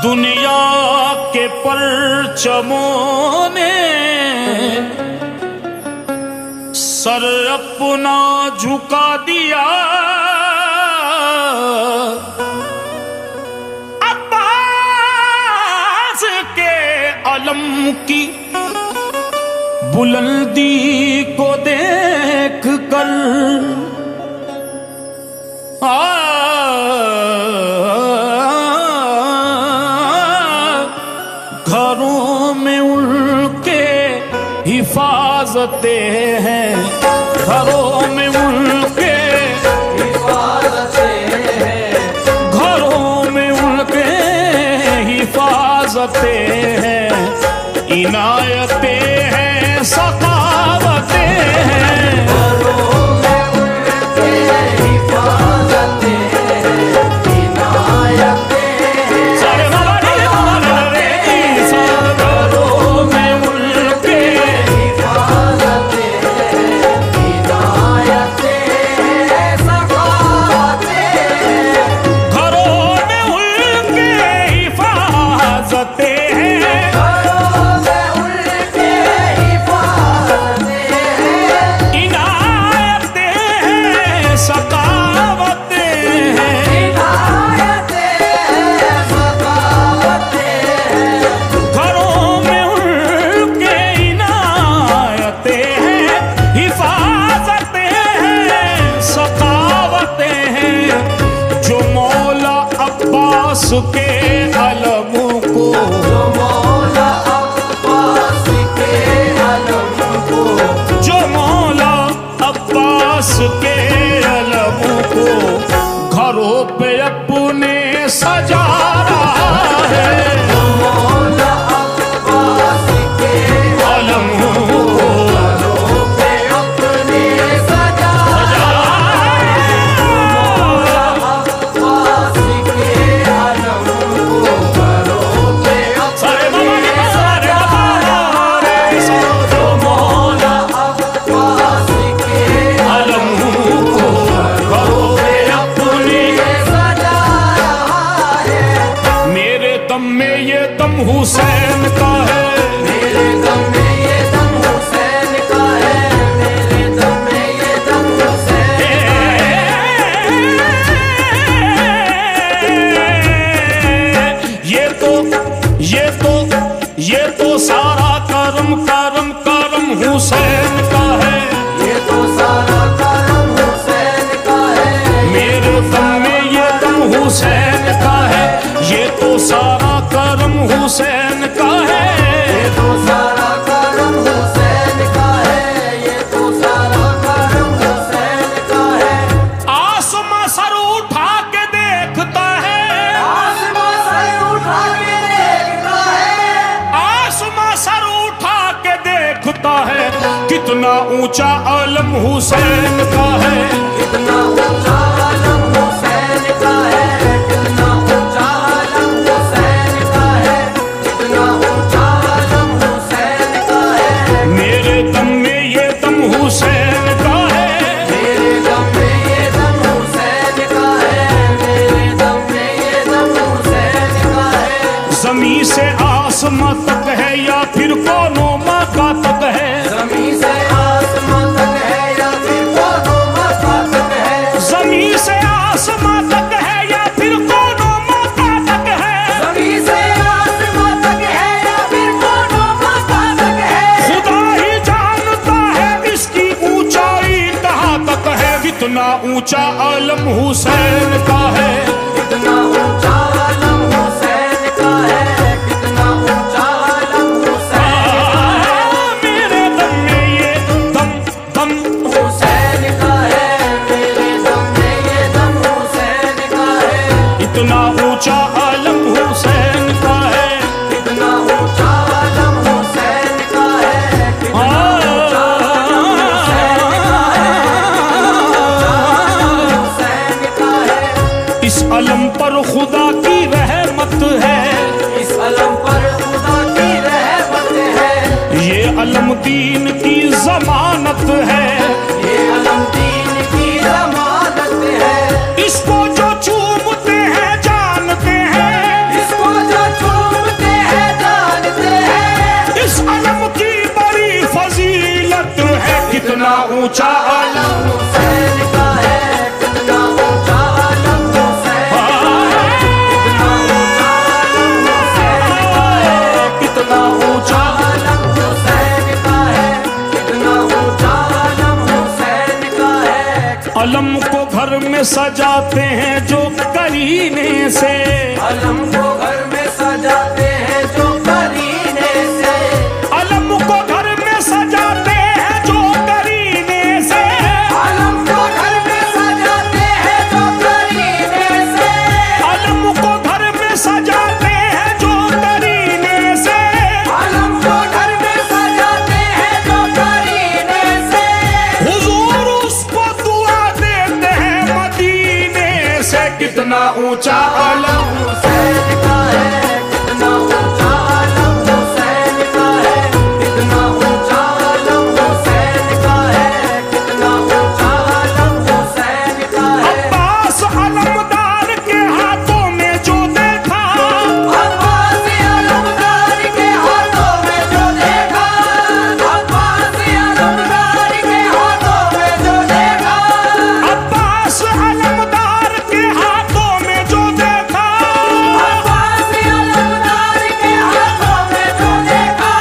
दुनिया के परचमों ने सर अपना झुका दिया, अब्बास के अलम की बुलंदी को देख कर घरों में उनके हिफाजतें हैं, घरों में उनके हिफाजतें हैं, घरों में उनके हिफाजतें हैं, इनायतें हैं, सखावतें हैं, घरों में उनके हिफाजतें हैं, इनायतें हैं, के अलमों को, जो मौला अब्बास के अलमों को, जो मौला अब्बास के अलमों को घरों पे अपने सजा रहा है, जो मौला अब्बास के अलमों को घरों पे अपने सजा रहा है, मौला अब्बास के हुसैन का है, मेरे दम में ये दम हुसैन का है, मेरे दम में ये दम हुसैन ये तो सारा करम करम करम हुसैन का है, ये तो सारा करम हुसैन का है, मेरे दम में ये दम हुसैन का है, ये तो सारा करम हुसैन का है, ये तो सारा करम हुसैन का है, ये तो सारा करम हुसैन का है। आसमां सर उठा के देखता है, आसमां सर उठा के देखता है, आसमां सर उठा के देखता है, कितना ऊंचा आलम हुसैन का है, कितना ऊंचा आलम हुसैन का है, कितना ऊंचा आलम हुसैन का है, कितना ऊंचा आलम हुसैन का है, मेरे दम में ये दम हुसैन का है, मेरे दम में ये दम हुसैन का है, मेरे दम में ये दम हुसैन का है। ज़मीं से आसमां तक है या फिर कोनो मक्का तक है, ज़मीं से आसमां तक है या फिर कोनो मक्का तक है, ज़मीं से आसमां तक है या फिर कोनो मक्का तक है, ज़मीं से आसमां तक है या फिर कोनो मक्का तक है, खुदा ही जानता है इसकी ऊंचाई कहाँ तक है, कितना ऊंचा आलम हुसैन का है, कितना ऊंचा आलम हुसैन का है, कितना ऊंचा आलम हुसैन का है, मेरे दम में ये दम दम हुसैन का है, मेरे दम में ये दम दीन की जमानत है, ये अलम दीन की जमानत है। इसको जो चूमते हैं जानते हैं, इसको जो चूमते हैं जानते हैं। इस अलम की बड़ी फजीलत है। कितना ऊंचा अलम हुसैन का है, कितना ऊंचा अलम हुसैन का है। कितना ऊंचा अलम हुसैन का है, कितना ऊंचा अलम हुसैन का है। कितना ऊंचा अलम हुसैन का है। अलम को घर में सजाते हैं जो करीने से, अलम को घर में सजाते हैं जो करीने से। अलम को घर में सजाते हैं जो करीने से, अलम को घर में सजाते हैं जो करीने से। अलम को घर में सजाते हैं जो करीने से, अलम को घर में सजाते हैं जो करीने से। हुजूर उसको दुआ देते हैं मदीने से। कितना ऊंचा अलम हुसैन का है, कितना ऊंचा अलम हुसैन का है। कितना ऊंचा अलम हुसैन का है। कितना ऊंचा अलम हुसैन का है। अब्बास अलमदार के हाथों में जो देखा, अब्बास अलमदार के हाथों में जो देखा। अब्बास अलमदार के हाथों में जो देखा। अब्बास अलमदार के हाथों में जो देखा, अब्बास अलमदार के हाथों में जो देखा।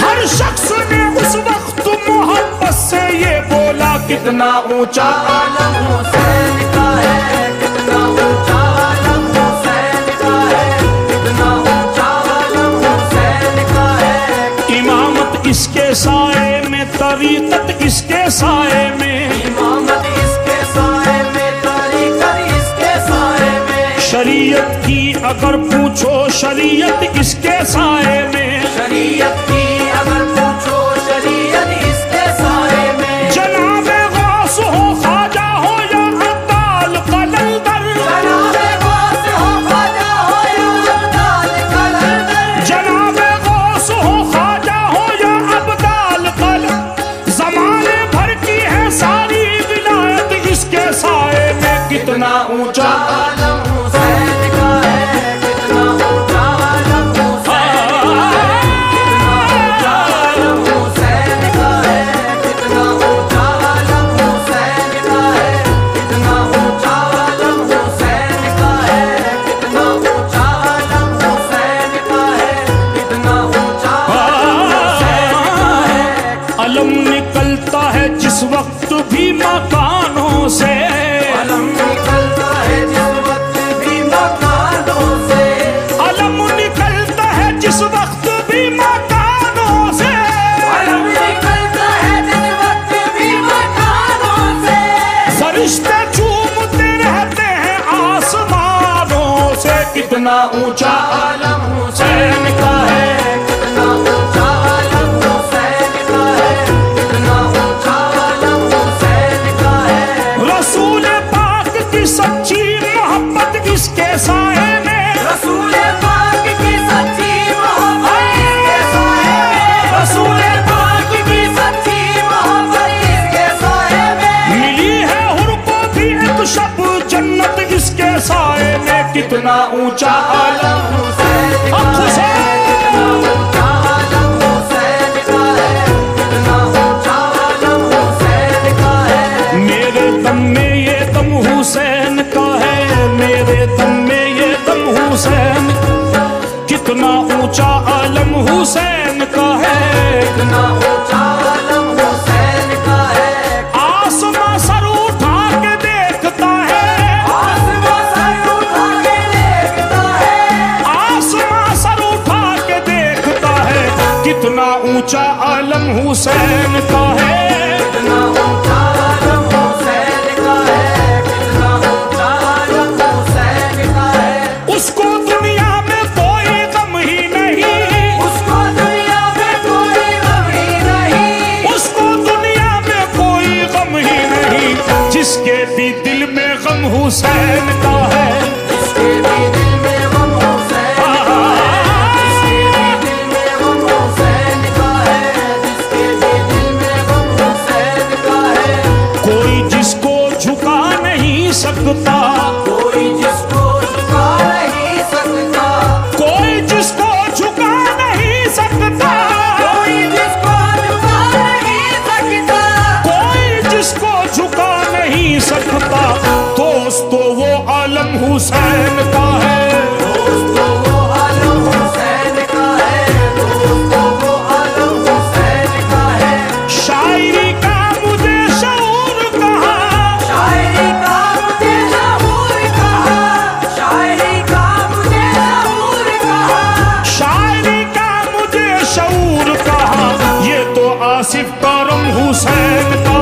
हर शख्स ने उस वक्त मोहब्बत से ये बोला। कितना ऊंचा अलम हुसैन का है, कितना ऊंचा अलम हुसैन का है। कितना ऊंचा अलम हुसैन का है। इमामत इसके साए में, तरीकत इसके साए में, इमामत इसके साए में, तरीकत इसके साए में। शरीयत की अगर पूछो शरीयत इसके साए में, शरीयत की अगर पूछो शरीयत इसके साए में। जनाबे गौस हो ख्वाजा हो या अब्दाल कलंदर, जनाबे गौस हो ख्वाजा हो या अब्दाल कलंदर। जनाबे गौस हो ख्वाजा हो या अब्दाल कलंदर, जमाने भर की है सारी विलायत इसके साए में। कितना ऊंचा अलम हुसैन का है, कितना ऊंचा अलम हुसैन का है। कितना ऊंचा अलम हुसैन का है। कितना ऊंचा अलम हुसैन का है। कितना ऊंचा अलम हुसैन का है। कितना ऊंचा अलम हुसैन का है। कितना ऊंचा अलम हुसैन का है। अलम निकलता है जिस वक्त भी मकानों से, अलम निकलता है जिस वक्त भी मकानों से। अलम निकलता है जिस वक्त भी मकानों से, अलम निकलता है जिस वक्त भी मकानों से। फरिश्ते चूमते रहते हैं आसमानों से। कितना ऊंचा अलम हुसैन का है, कितना ऊंचा अलम हुसैन का है। कितना ऊंचा अलम हुसैन का है। रसूल पाक की सच्ची मोहब्बत इसके साए में, रसूल पाक की सच्ची मोहब्बत इसके साए में। रसूल पाक की सच्ची मोहब्बत इसके साए में। मिली है हुर को भी एक शब जन्नत इसके साए में। कितना ऊंचा अलम हुसैन का है, कितना ऊंचा अलम हुसैन का है। कितना ऊंचा अलम हुसैन का है। मेरे दम में ये दम हुसैन का है, मेरे दम में ये दम हुसैन। कितना ऊंचा आलम हुसैन का है, कितना ऊंचा अलम हुसैन का है। आसमां सर उठा के देखता है, आसमां सर उठा के देखता है। आसमां सर उठा के देखता है। कितना ऊंचा आलम हुसैन का है, कितना ऊंचा अलम हुसैन का है। कितना ऊंचा अलम हुसैन का है। उसको दुनिया में कोई गम ही नहीं, उसको दुनिया में कोई गम ही नहीं। उसको दुनिया में कोई गम ही नहीं। जिसके भी दिल में गम हुसैन का है, जिसके भी दिल में गम हुसैन का है। जिसके भी दिल में गम हुसैन का है। जिसके भी हुसैन का है। दोस्तों वो आलम हुसैन का है, दोस्तों वो आलम हुसैन का है। शायरी का मुझे शऊर कहा, शायरी का मुझे शऊर कहा, शायरी का मुझे शऊर कहा, शायरी का मुझे शऊर कहा। ये तो आसिफ करम हुसैन का